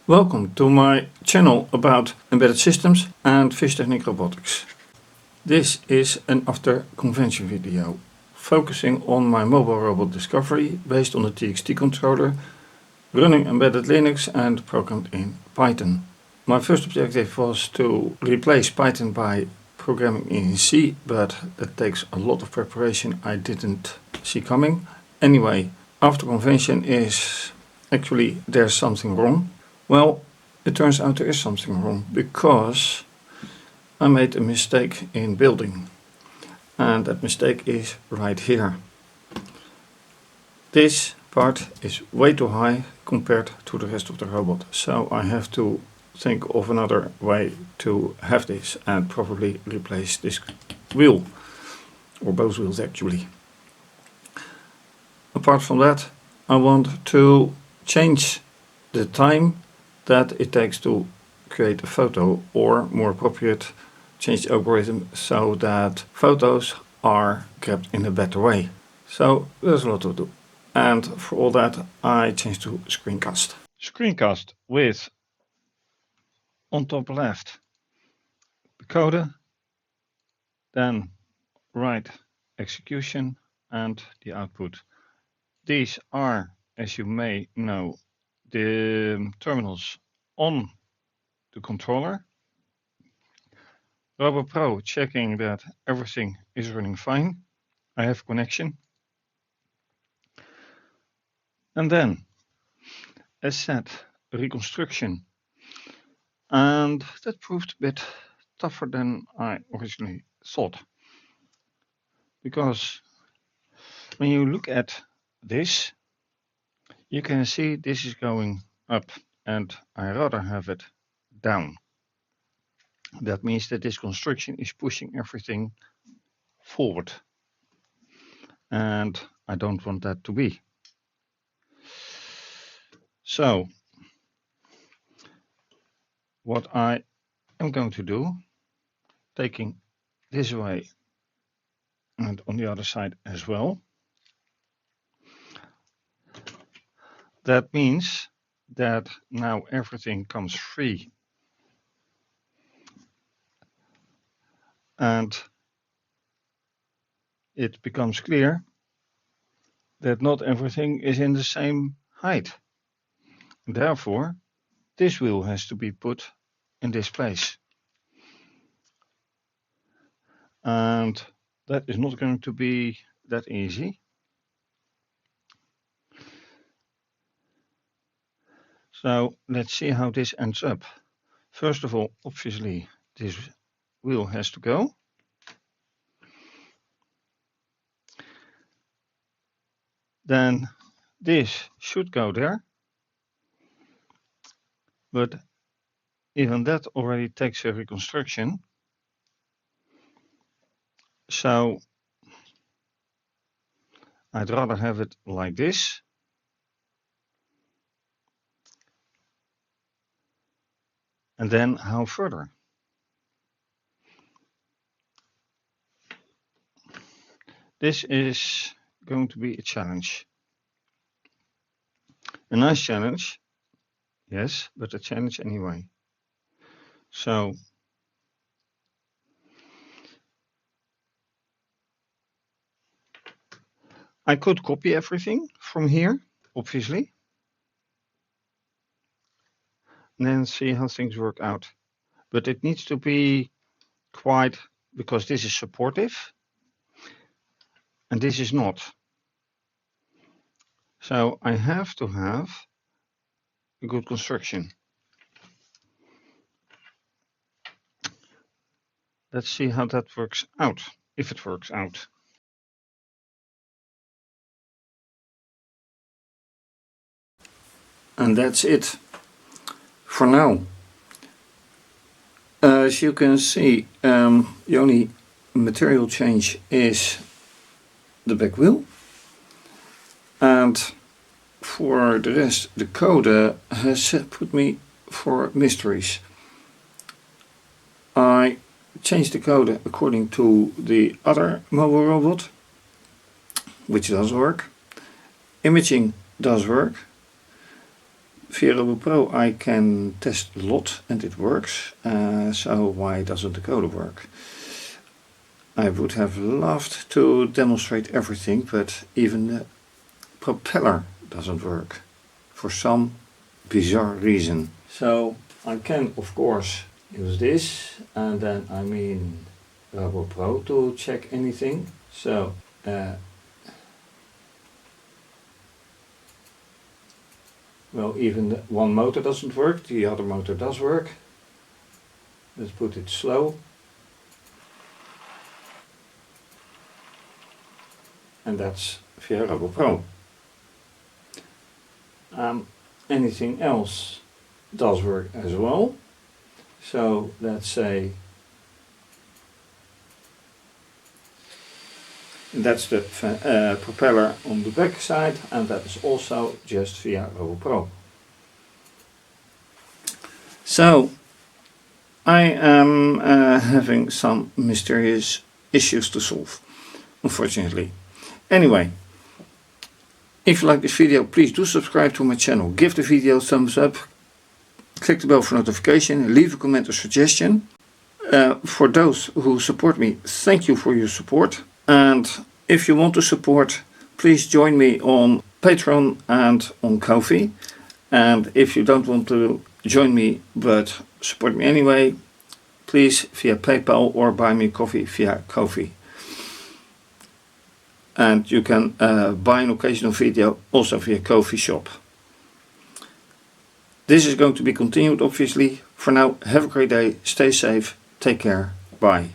Welcome to my channel about embedded systems and fischertechnik robotics. This is an after convention video focusing on my mobile robot discovery based on the TXT controller, running embedded Linux and programmed in Python. My first objective was to replace Python by programming in C, but that takes a lot of preparation I didn't see coming. Anyway, after convention is actually there's something wrong. Well, it turns out there is something wrong because I made a mistake in building, and that mistake is right here. This part is way too high compared to the rest of the robot, so I have to think of another way to have this and probably replace this wheel, or both wheels actually. Apart from that, I want to change the time that it takes to create a photo, or more appropriate, change the algorithm so that photos are kept in a better way. So there's a lot to do. And for all that I changed to screencast. Screencast with, on top left, the code, then right execution and the output. These are, as you may know, the terminals on the controller. RoboPro checking that everything is running fine. I have connection. And then, as said, reconstruction. And that proved a bit tougher than I originally thought. Because when you look at this, you can see this is going up, and I rather have it down. That means that this construction is pushing everything forward, and I don't want that to be. So what I am going to do, taking this away and on the other side as well, that means that now everything comes free. And it becomes clear that not everything is in the same height. Therefore, this wheel has to be put in this place. And that is not going to be that easy. So let's see how this ends up. First of all, obviously, this wheel has to go. Then this should go there. But even that already takes a reconstruction. So I'd rather have it like this. And then how further? This is going to be a challenge. A nice challenge, yes, but a challenge anyway. So I could copy everything from here, obviously, and then see how things work out. But it needs to be quite, because this is supportive and this is not. So I have to have a good construction. Let's see how that works out, if it works out. And that's it for now. As you can see, the only material change is the back wheel, and for the rest the code has put me for mysteries. I changed the code according to the other mobile robot, which does work. Imaging does work. Via RoboPro I can test a lot and it works, so why doesn't the coder work? I would have loved to demonstrate everything, but even the propeller doesn't work for some bizarre reason. So I can of course use this, and then I mean RoboPro to check anything. So well, even one motor doesn't work, the other motor does work. Let's put it slow. And that's via RoboPro. Anything else does work as well. So let's say that's the propeller on the back side, and that is also just via RoboPro. So I am having some mysterious issues to solve, unfortunately. Anyway, if you like this video, please do subscribe to my channel, give the video a thumbs up, click the bell for notification, leave a comment or suggestion. For those who support me, thank you for your support. And if you want to support, please join me on Patreon and on Ko-fi. And if you don't want to join me but support me anyway, please via PayPal or buy me coffee via Ko-fi. And you can buy an occasional video also via Ko-fi shop. This is going to be continued obviously. For now, have a great day, stay safe, take care, bye.